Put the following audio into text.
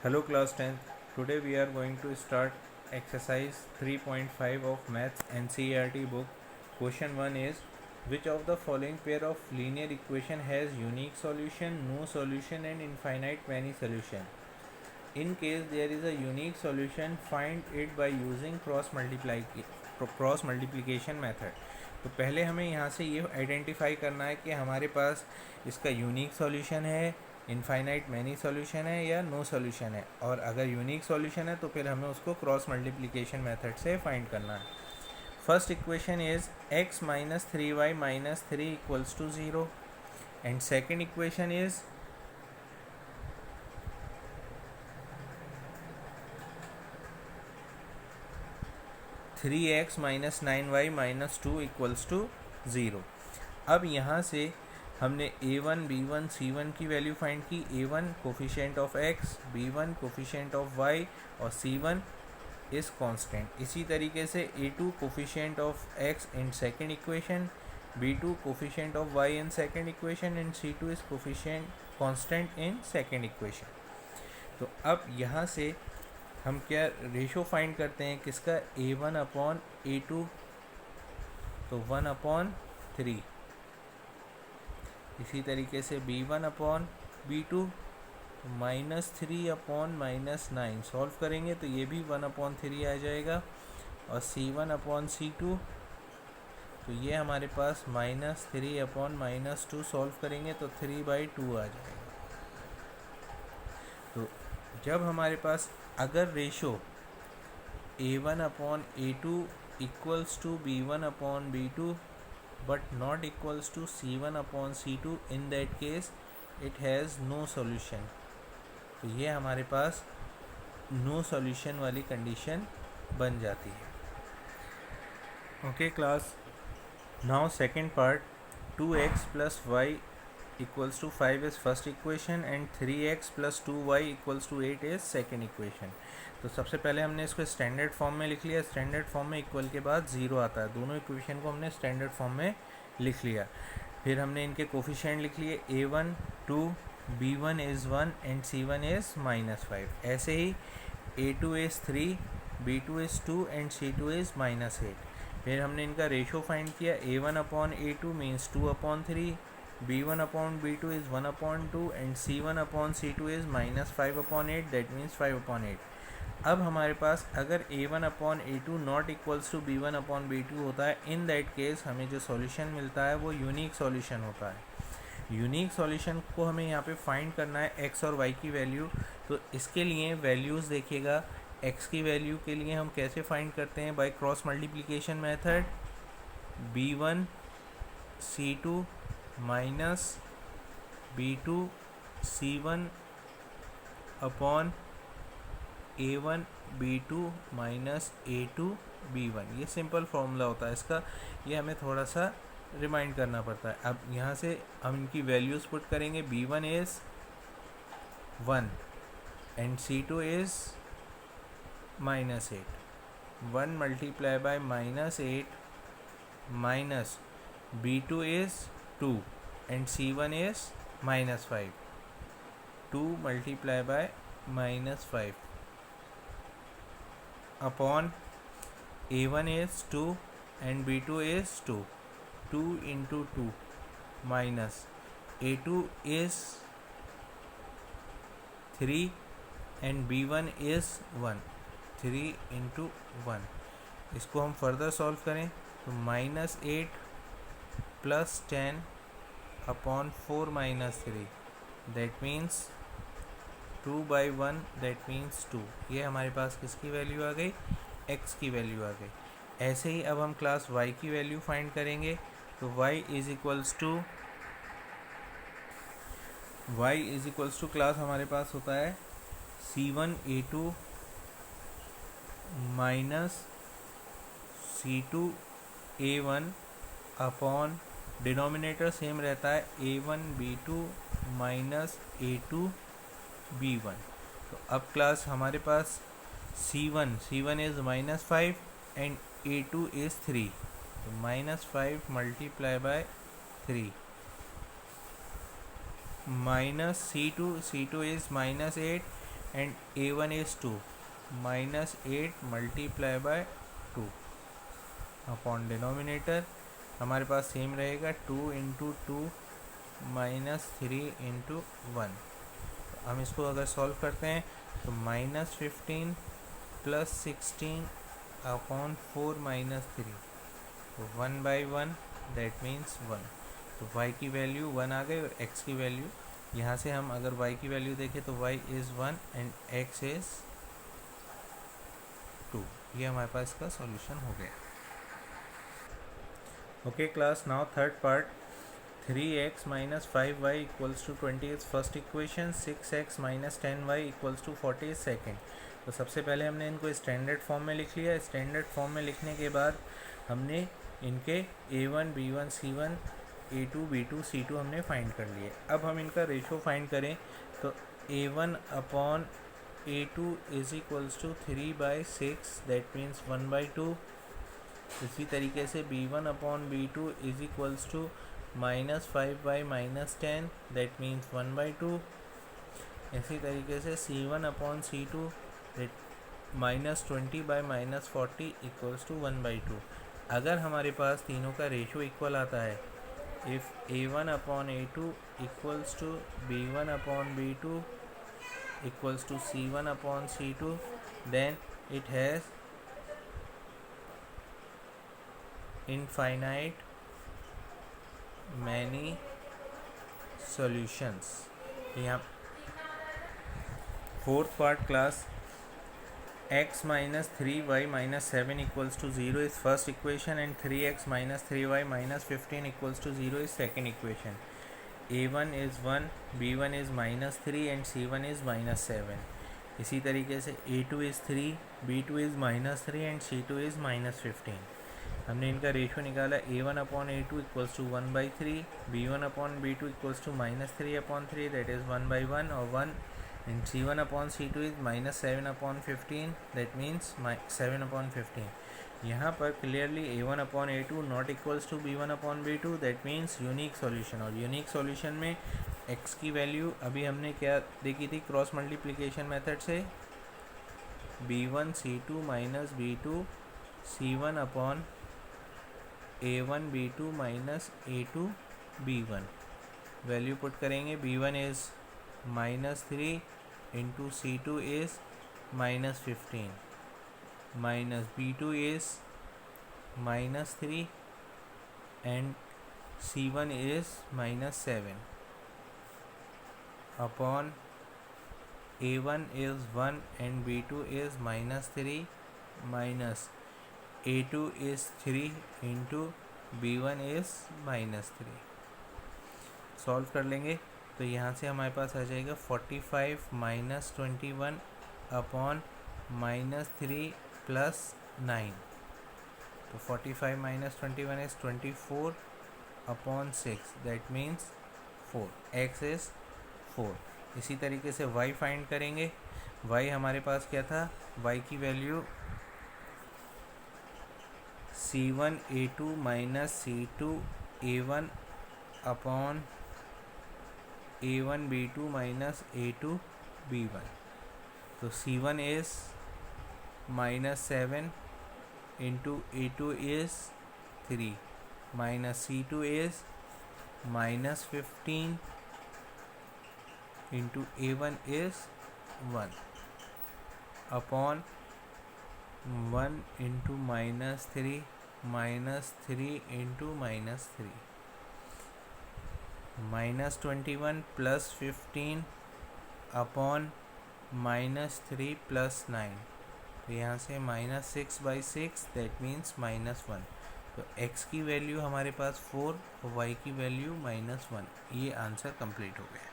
Hello class 10th. Today we are going to start exercise 3.5 of Maths NCERT book. Question 1 is which of the following pair of linear equation has unique solution, no solution and infinite many solution? In case there is a unique solution, find it by using cross multiplication method. तो पहले हमें यहाँ से ये identify करना है कि हमारे पास इसका यूनिक सॉल्यूशन है, इनफाइनाइट मैनी सॉल्यूशन है या नो सॉल्यूशन है, और अगर यूनिक सॉल्यूशन है तो फिर हमें उसको क्रॉस मल्टीप्लिकेशन मेथड से फाइंड करना है. First equation is x minus 3y minus 3 equals to 0 and second equation is 3x minus 9y minus 2 equals to 0. अब यहाँ से हमने a1, b1, c1 की वैल्यू फाइंड की. a1 coefficient of x, b1 coefficient of y और c1 is constant. इसी तरीके से a2 coefficient of x in second equation, b2 coefficient of y in second equation and c2 is coefficient constant in second equation. तो अब यहाँ से हम क्या रेशो फाइंड करते हैं किसका, a1 अपॉन a2, तो 1/3. इसी तरीके से b1 upon b2 -3 upon -9 solve करेंगे तो ये भी 1/3 आ जाएगा. और c1 अपॉन c2 तो ये हमारे पास -3 अपॉन -2 सॉल्व करेंगे तो 3/2 आ जाएगा. तो जब हमारे पास अगर ratio a1 upon a2 equals to b1 upon b2 but not equals to c1 upon c2, in that case it has no solution. तो ये हमारे पास नो सॉल्यूशन वाली कंडीशन बन जाती है. Okay class, now second part, 2x plus y equals to 5 is first equation and 3x plus 2y equals to 8 is second equation. तो सबसे पहले हमने इसको स्टैंडर्ड फॉर्म में लिख लिया. स्टैंडर्ड फॉर्म में इक्वल के बाद 0 आता है. दोनों इक्वेशन को हमने स्टैंडर्ड फॉर्म में लिख लिया. फिर हमने इनके कोफिशिएंट लिख लिए, a1 2, b1 is 1 and c1 is -5. ऐसे ही a2 is 3, b2 is 2 and c2 is -8. फिर हमने इनका रेशो फाइंड किया. a1 upon a2 means 2/3, b1 upon b2 is 1/2 and c1 upon c2 is -5/8, that means 5/8. अब हमारे पास अगर a1 upon a2 not equals to b1 upon b2 होता है, इन दैट केस हमें जो सॉल्यूशन मिलता है वो यूनिक सॉल्यूशन होता है. यूनिक सॉल्यूशन को हमें यहाँ पे फाइंड करना है x और y की वैल्यू. तो इसके लिए वैल्यूज़ देखिएगा. x की वैल्यू के लिए हम कैसे फाइंड करते हैं, by cross multiplication method. b1 c2 minus b2 c1 upon a1 b2 minus a2 b1. ये सिंपल फॉर्मूला होता है इसका. ये हमें थोड़ा सा रिमाइंड करना पड़ता है. अब यहाँ से हम इनकी वैल्यूज़ पुट करेंगे. b1 is 1 and c2 is -8. 1 multiply by -8 minus b2 is 2 and c1 is -5. 2 multiplied by -5 upon a1 is 2 and b2 is 2. 2 into 2 minus a2 is 3 and b1 is 1. 3 into 1. इसको हम further solve करें तो -8 plus 10 upon 4 minus 3, that means 2/1, that means 2. ये हमारे पास किसकी value आ गई, x की value आ गई. ऐसे ही अब हम क्लास y की वैल्यू फाइंड करेंगे. तो y is equals to class हमारे पास होता है c1 a2 minus c2 a1 upon denominator same रहता है a1 b2 minus a2 b1. तो अब क्लास हमारे पास c1 is -5 and a2 is 3. तो -5 multiply by 3 minus C2 is -8 and A1 is 2, -8 multiply by 2 upon denominator हमारे पास same रहेगा 2 into 2 -3 into 1। हम इसको अगर सॉल्व करते हैं तो -15 प्लस 16 अपॉन 4 -3, तो 1/1 दैट मीन्स 1। तो y की वैल्यू 1 आ गई और x की वैल्यू, यहाँ से हम अगर y की वैल्यू देखें तो y is 1 and x is 2। ये हमारे पास इसका सॉल्यूशन हो गया। Okay class, now third part. 3x minus 5y equals to 20 is first equation, 6x minus 10y equals to 40 is second। तो सबसे पहले हमने इनको स्टैंडर्ड फॉर्म में लिख लिया। स्टैंडर्ड फॉर्म में लिखने के बाद हमने इनके a1 b1 c1 a2 b2 c2 हमने फाइंड कर लिए। अब हम इनका रेशो फाइंड करें तो a1 upon a2 is equals to 3/6 that means 1/2। इसी तरीके से b1 upon b2 is equals to -5/-10 that means 1/2। इसी तरीके से c1 upon c2 -20/-40 equals to 1/2। अगर हमारे पास तीनों का रेशो इक्वल आता है, if a1 upon a2 equals to b1 upon b2 equals to c1 upon c2, then it has infinite many solutions। यहाँ fourth part class, x minus 3y minus 7 equals to 0 is first equation and 3x minus 3y minus 15 equals to 0 is second equation। a1 is 1, b1 is -3 and c1 is -7। इसी तरीके से a2 is 3, b2 is -3 and c2 is -15। हमने इनका ratio निकाला, a1 upon a2 equals to 1/3, b1 upon b2 equals to -3/3 that is 1/1 और 1, and c1 upon c2 is -7/15 that means 7/15। यहाँ पर clearly a1 upon a2 not equals to b1 upon b2 that means unique solution. और unique solution में x की value अभी हमने क्या देखी थी क्रॉस मल्टीप्लिकेशन मेथड से, b1 c2 minus b2 c1 upon a1 b2 minus a2 b1। Value put करेंगे, b1 is -3 into c2 is -15 minus b2 is -3 and c1 is -7 upon a1 is 1 and b2 is -3 minus a2 is 3 into b1 is -3। Solve कर लेंगे तो यहाँ से हमारे पास आ जाएगा 45 minus 21 upon -3 plus 9। तो 45 minus 21 is 24 upon 6 that means 4, x is 4। इसी तरीके से y फाइंड करेंगे। y हमारे पास क्या था, y की value c1 a2 minus c2 a1 upon a1 b2 minus a2 b1। तो c1 is -7 into a2 is 3 minus c2 is -15 into a1 is 1 upon 1 into -3 -3 into -3 -21 plus 15 upon -3 plus 9। तो यहाँ से -6/6 that means -1। तो x की value हमारे पास 4 और y की value -1। ये आंसर कंप्लीट हो गया।